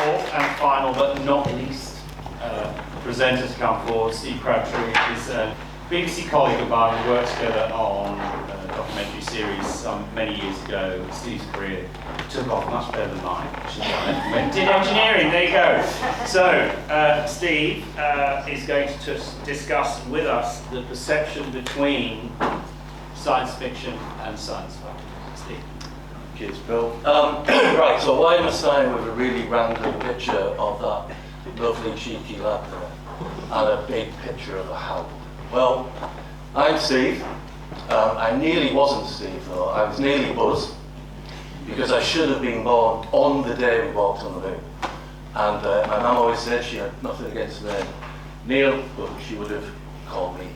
fourth and final, but not least, presenter to come forward, Steve Crabtree, is a BBC colleague of mine. We worked together on a documentary series many years ago. Steve's career took off much better than mine. Went did engineering, there you go. So, Steve is going to discuss with us the perception between science fiction and science fact. Steve. Cheers, Bill. Right, so why am I starting with a really random picture of that lovely cheeky lad there and a big picture of a howl? Well, I'm Steve. I nearly wasn't Steve though. I was nearly Buzz, because I should have been born on the day we walked on the moon. And my mum always said she had nothing against the name Neil, but she would have called me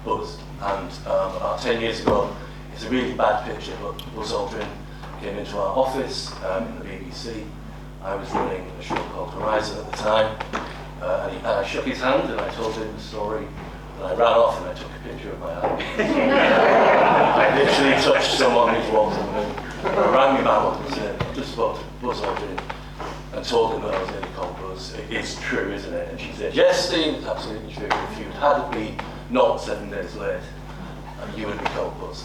Buzz. And about 10 years ago, it's a really bad picture, but Buzz Aldrin came into our office in the BBC. I was running a show called Horizon at the time, and I shook his hand and I told him the story. And I ran off and I took a picture of my hand. I literally touched someone who's walked on the moon. I rang my mum up and said, I just spoke to Buzz Aldrin and told him that I was nearly called Buzz. It's true, isn't it? And she said, yes, Steve, it's absolutely true. If you'd had me not 7 days late, you would be called Buzz.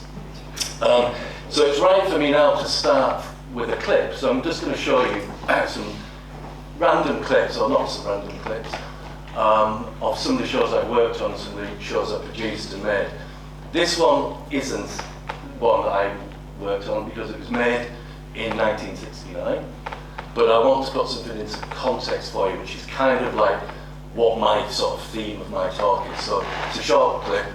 So it's right for me now to start with a clip. So I'm just going to show you some random clips, or not some random clips, of some of the shows I've worked on, some of the shows I produced and made. This one isn't one that I worked on because it was made in 1969, but I want to put something into context for you, which is kind of like what my sort of theme of my talk is. So it's a short clip.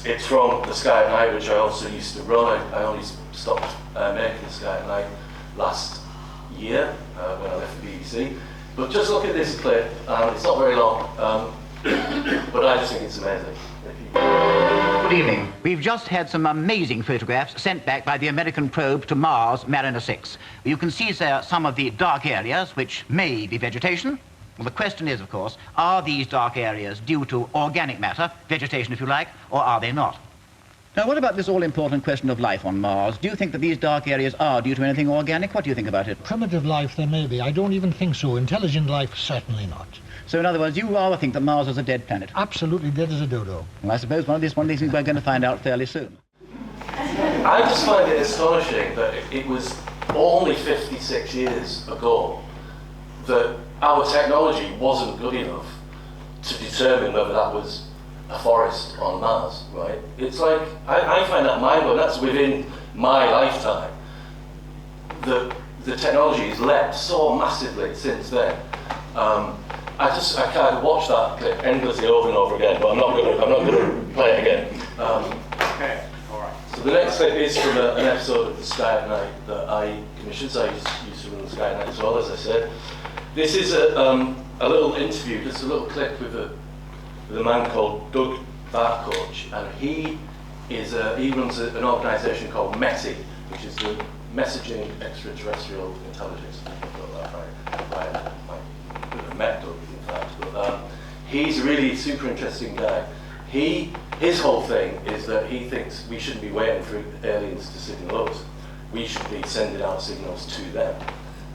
It's from The Sky at Night, which I also used to run. I only stopped making The Sky at Night last year when I left the BBC. But just look at this clip, it's not very long, but I just think it's amazing. Good evening. We've just had some amazing photographs sent back by the American probe to Mars, Mariner 6. You can see there some of the dark areas, which may be vegetation. Well, the question is, of course, are these dark areas due to organic matter, vegetation if you like, or are they not? Now, what about this all-important question of life on Mars? Do you think that these dark areas are due to anything organic? What do you think about it? Primitive life there may be. I don't even think so. Intelligent life, certainly not. So, in other words, you rather think that Mars is a dead planet? Absolutely dead as a dodo. Well, I suppose one of these things we're going to find out fairly soon. I just find it astonishing that it was only 56 years ago that our technology wasn't good enough to determine whether that was a forest on Mars, right? It's like, I find that mind-blowing. That's within my lifetime. The technology has leapt so massively since then. I kind of watch that clip endlessly over and over again, but I'm not going to play it again. Okay, all right. So the next clip is from an episode of The Sky at Night that I commissioned. So I used to run The Sky at Night as well, as I said. This is a little interview, just a little clip with a man called Doug Barcoach, and he runs an organisation called METI, which is the Messaging Extraterrestrial Intelligence. I got that right. I could have met Doug, in fact, but he's a really super interesting guy. His whole thing is that he thinks we shouldn't be waiting for aliens to signal us. We should be sending out signals to them,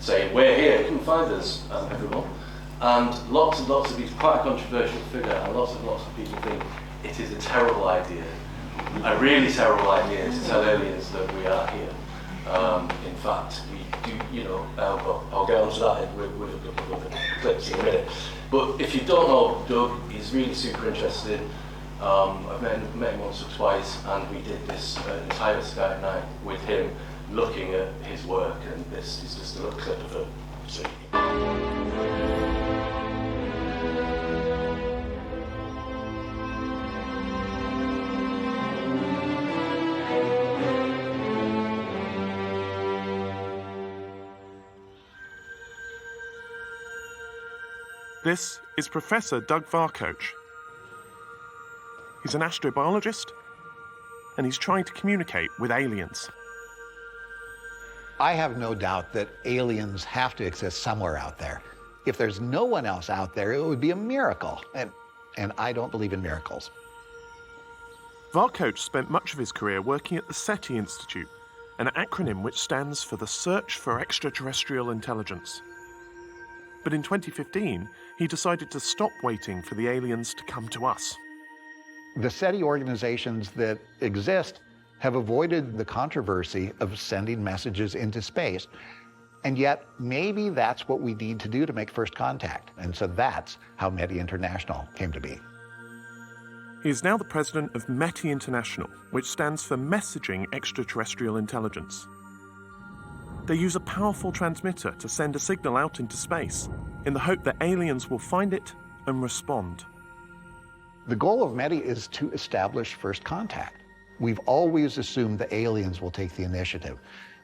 saying, we're here, you can find us, everyone. And lots of he's quite a controversial figure, and lots of people think it is a terrible idea, a really terrible idea to tell aliens that we are here. In fact, we do, I'll get onto that with a couple of other clips in a minute. But if you don't know Doug, he's really super interested. I've met him once or twice, and we did this entire Sky at Night with him, looking at his work, and this is just a little clip of it. So. This is Professor Doug Varcoach. He's an astrobiologist, and he's trying to communicate with aliens. I have no doubt that aliens have to exist somewhere out there. If there's no one else out there, it would be a miracle. And I don't believe in miracles. Varcoach spent much of his career working at the SETI Institute, an acronym which stands for the Search for Extraterrestrial Intelligence. But in 2015, he decided to stop waiting for the aliens to come to us. The SETI organizations that exist have avoided the controversy of sending messages into space. And yet, maybe that's what we need to do to make first contact. And so that's how METI International came to be. He is now the president of METI International, which stands for Messaging Extraterrestrial Intelligence. They use a powerful transmitter to send a signal out into space in the hope that aliens will find it and respond. The goal of METI is to establish first contact. We've always assumed the aliens will take the initiative.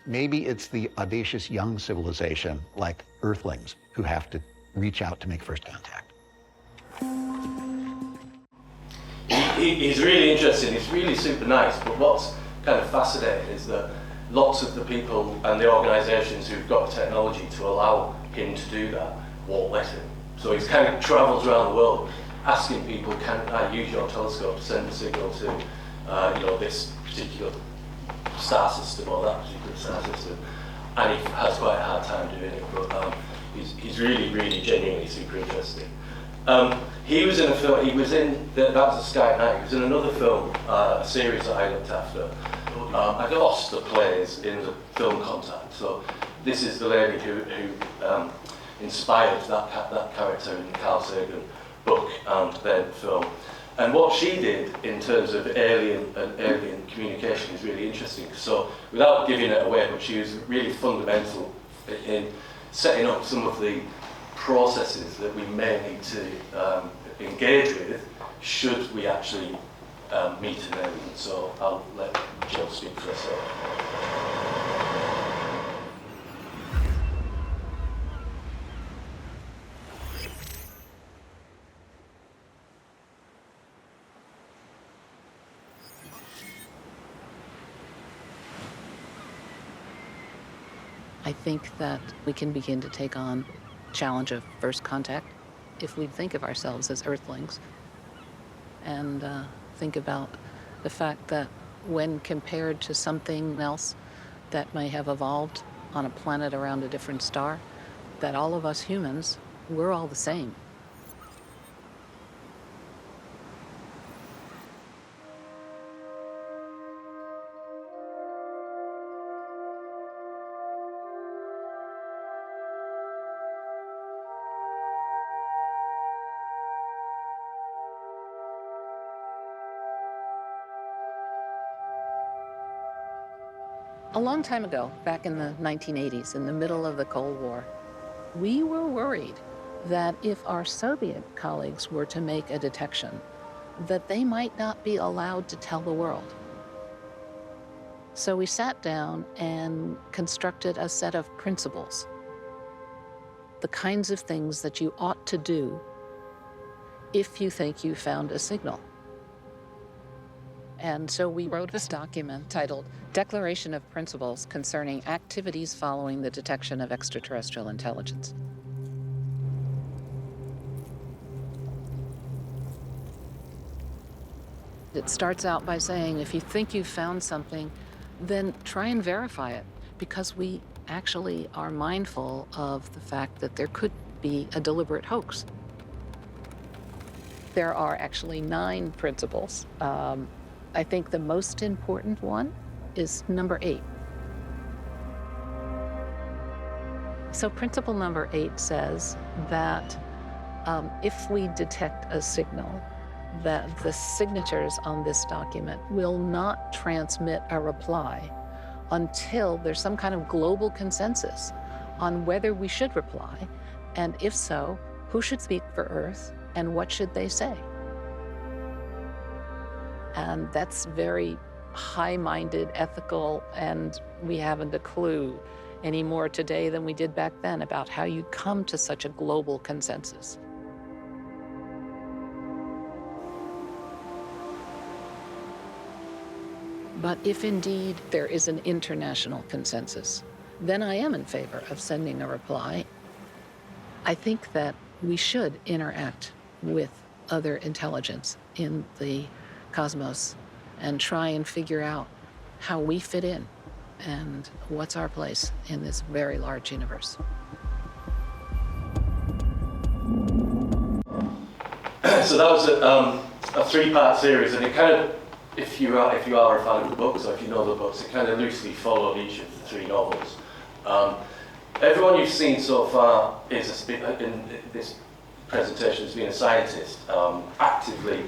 Maybe it's the audacious young civilization, like Earthlings, who have to reach out to make first contact. He's really interesting, he's really super nice, but what's kind of fascinating is that lots of the people and the organisations who've got the technology to allow him to do that won't let him. So he's kind of travels around the world asking people, can I use your telescope to send a signal to this particular star system or that particular star system, and he has quite a hard time doing it, but he's really, really genuinely super interesting. He was in a film, that was a Sky Night, he was in another film, a series that I looked after. I lost the plays in the film Contact, so this is the lady who inspired that character in the Carl Sagan book and then film. And what she did in terms of alien communication is really interesting. So without giving it away, but she was really fundamental in setting up some of the processes that we may need to engage with should we actually meet an alien. So I'll let Jill speak for herself. I think that we can begin to take on the challenge of first contact if we think of ourselves as Earthlings and think about the fact that when compared to something else that may have evolved on a planet around a different star, that all of us humans, we're all the same. A long time ago, back in the 1980s, in the middle of the Cold War, we were worried that if our Soviet colleagues were to make a detection, that they might not be allowed to tell the world. So we sat down and constructed a set of principles, the kinds of things that you ought to do if you think you found a signal. And so we wrote this document titled Declaration of Principles Concerning Activities Following the Detection of Extraterrestrial Intelligence. It starts out by saying, if you think you've found something, then try and verify it, because we actually are mindful of the fact that there could be a deliberate hoax. There are actually 9 principles. I think the most important one is number 8. So principle number 8 says that if we detect a signal, that the signatures on this document will not transmit a reply until there's some kind of global consensus on whether we should reply, and if so, who should speak for Earth and what should they say. And that's very high-minded, ethical, and we haven't a clue any more today than we did back then about how you come to such a global consensus. But if indeed there is an international consensus, then I am in favor of sending a reply. I think that we should interact with other intelligence in the cosmos and try and figure out how we fit in and what's our place in this very large universe. So that was a three-part series, and it kind of, if you are a fan of the books, or if you know the books, it kind of loosely followed each of the three novels. Everyone you've seen so far is in this presentation has been a scientist actively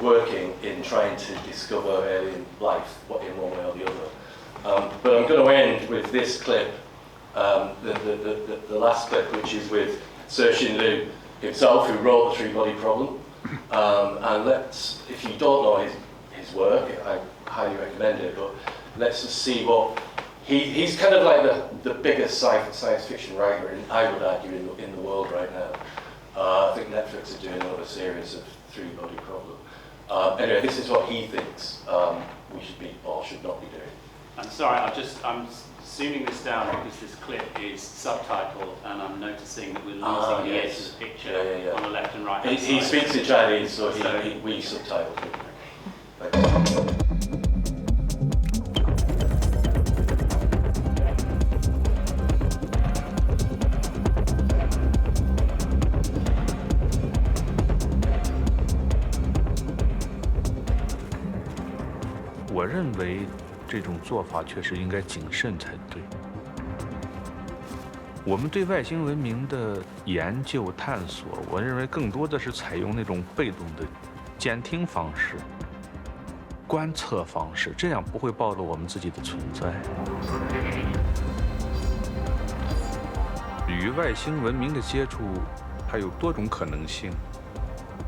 working in trying to discover alien life, in one way or the other. But I'm going to end with this clip, the last clip, which is with Cixin Liu himself, who wrote The Three-Body Problem. And if you don't know his work, I highly recommend it, but let's just see what he's kind of like the biggest science fiction writer, I would argue, in the world right now. I think Netflix are doing another series of Three-Body Problem. Anyway, this is what he thinks we should be or should not be doing. I'm sorry, I'm zooming this down because this clip is subtitled, and I'm noticing that we're losing the edge of the picture on the left and right. He speaks in Chinese, so we subtitled him. Thanks. 我认为这种做法确实应该谨慎才对。我们对外星文明的研究探索，我认为更多的是采用那种被动的监听方式、观测方式，这样不会暴露我们自己的存在。与外星文明的接触还有多种可能性，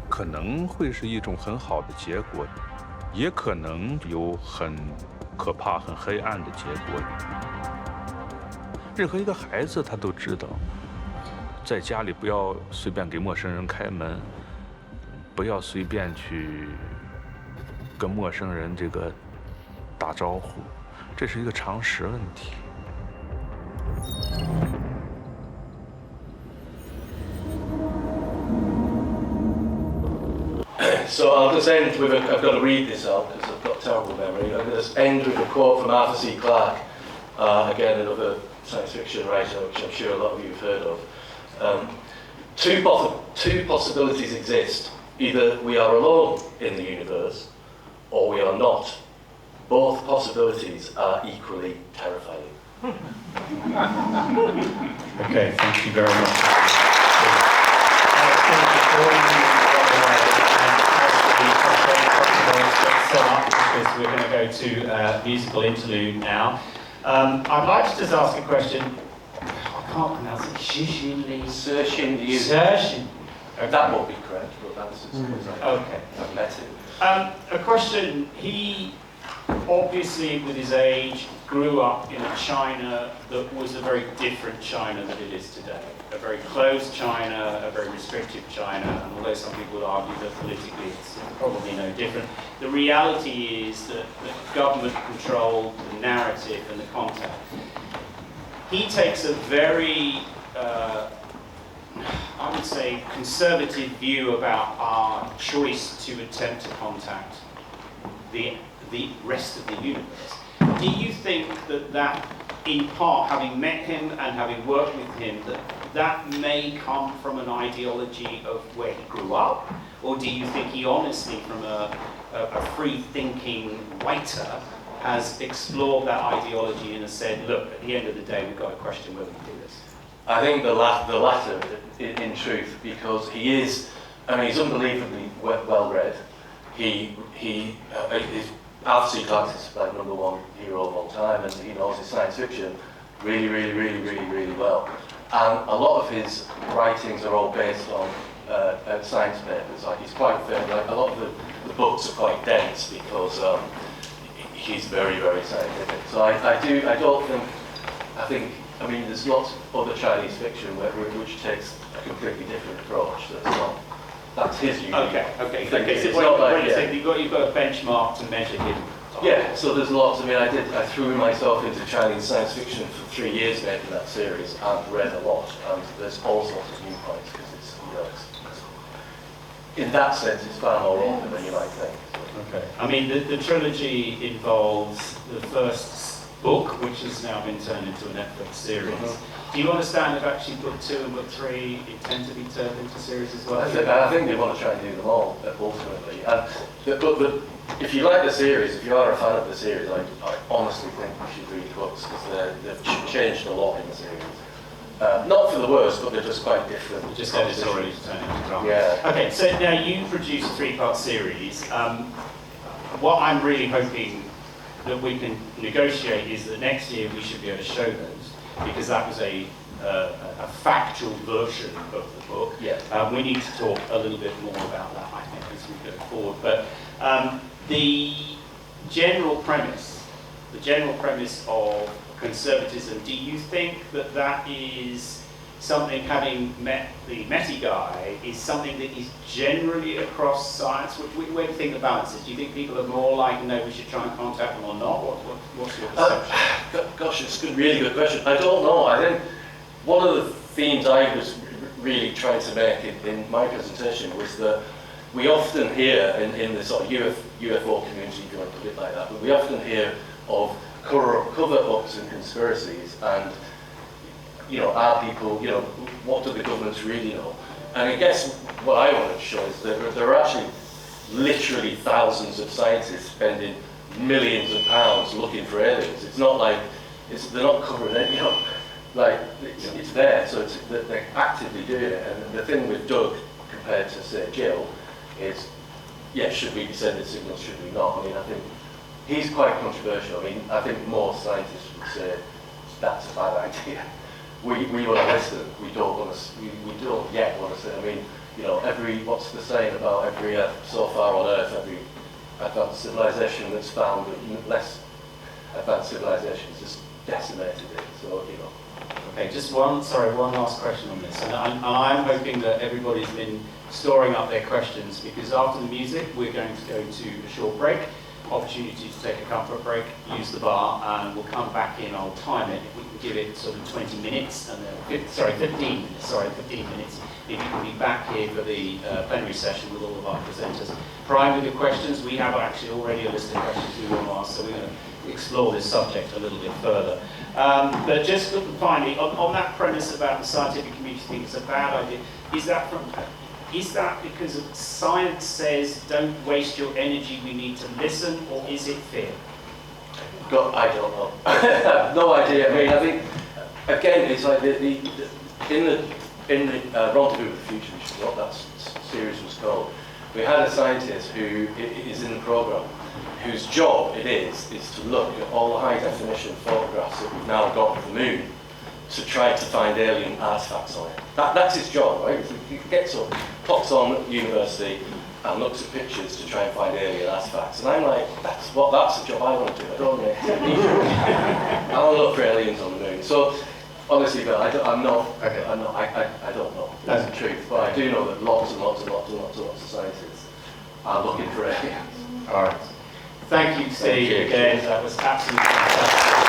可能会是一种很好的结果，也可能有很可怕、很黑暗的结果。任何一个孩子他都知道，在家里不要随便给陌生人开门，不要随便去跟陌生人打招呼，这是一个常识问题。So I'll just end with I've got to read this out because I've got terrible memory. I'm going to end with a quote from Arthur C. Clarke, again another science fiction writer, which I'm sure a lot of you have heard of. Two possibilities exist. Either we are alone in the universe, or we are not. Both possibilities are equally terrifying. Okay, thank you very much. Because we're going to go to musical interlude now. I'd like to just ask a question. I can't pronounce it. Cixin Liu. Cixin. Okay. That won't be correct, but that's as good as I've met him. A question. He obviously, with his age, grew up in a China that was a very different China than it is today. A very closed China, a very restrictive China, and although some people would argue that politically it's probably no different, the reality is that the government controlled the narrative and the content. He takes a very, I would say, conservative view about our choice to attempt to contact the rest of the universe. Do you think that in part, having met him and having worked with him, that may come from an ideology of where he grew up? Or do you think he honestly, from a free-thinking writer, has explored that ideology and has said, look, at the end of the day, we've got to question whether we do this? I think the latter, in truth, because he is, he's unbelievably well-read. Arthur C. Clarke is like #1 hero of all time, and he knows his science fiction really well. And a lot of his writings are all based on science papers. Like he's quite fair. Like a lot of the books are quite dense because he's very scientific. So I think there's lots of other Chinese fiction which takes a completely different approach. That's his unique. Okay. So you've got a benchmark to measure him. Yeah, so there's lots. I threw myself into Chinese science fiction for 3 years making that series and read a lot. And there's all sorts of viewpoints because it's in that sense, it's far more open than you might think. Okay. The trilogy involves the first book, which has now been turned into a Netflix series. Do you understand if actually book 2 and book 3 intend to be turned into series as well? I think they want to try and do them all, ultimately. But if you like the series, if you are a fan of the series, I honestly think you should read the books, because they've changed a lot in the series. Not for the worse, but they're just quite different. Just editorially to turn into drama. Yeah. Okay, so now you produce a 3-part series. What I'm really hoping that we can negotiate is that next year we should be able to show those, because that was a factual version of the book. Yeah. We need to talk a little bit more about that, I think, as we go forward. But the general premise of conservatism, do you think that that is something, having met the Meti guy, is something that is generally across science? Where do you think the balance is? Do you think people are more like, no, we should try and contact them, or not? What's your perception? Gosh, it's a really good question. I don't know. I think one of the themes I was really trying to make in my presentation was that we often hear in the sort of UFO community, if you want to put it like that, but we often hear of cover-ups and conspiracies, and are people, what do the governments really know? And I guess what I want to show is that there are actually literally thousands of scientists spending millions of pounds looking for aliens. It's not like they're not covering it, like it's there, so they're actively doing it. And the thing with Doug compared to, say, Jill is, should we be sending signals, should we not? I mean, I think he's quite controversial. I mean, I think most scientists would say that's a bad idea. We want to listen. We don't yet want to say. I mean, what's the saying about every so far on Earth, every advanced civilization that's found, less advanced civilizations just decimated it. So Okay, just one last question on this, and I'm hoping that everybody's been storing up their questions, because after the music we're going to go to a short break, opportunity to take a comfort break, use the bar, and we'll come back in. I'll time it. If we can give it sort of 20 minutes, and then 15 minutes. If you can be back here for the plenary session with all of our presenters. Prior with your questions, we have actually already a list of questions we want to ask, so we're going to explore this subject a little bit further. But just finally, on that premise about the scientific community thinking it's a bad idea, is that because science says don't waste your energy, we need to listen, or is it fear? I don't know. I have no idea. I mean, I think again, it's like in the Rendezvous with the Future, which is what that series was called. We had a scientist who is in the program, whose job it is to look at all the high definition photographs that we've now got of the moon, to try to find alien artifacts on it. That's his job, right? He gets up, pops on at university, and looks at pictures to try and find alien artifacts. And I'm like, that's the job I want to do. I don't want to I want to look for aliens on the moon. So honestly, but I don't know. That's the truth. But I do know that lots of scientists are looking for aliens. All right. Thank you, Steve. Again, that was absolutely fantastic.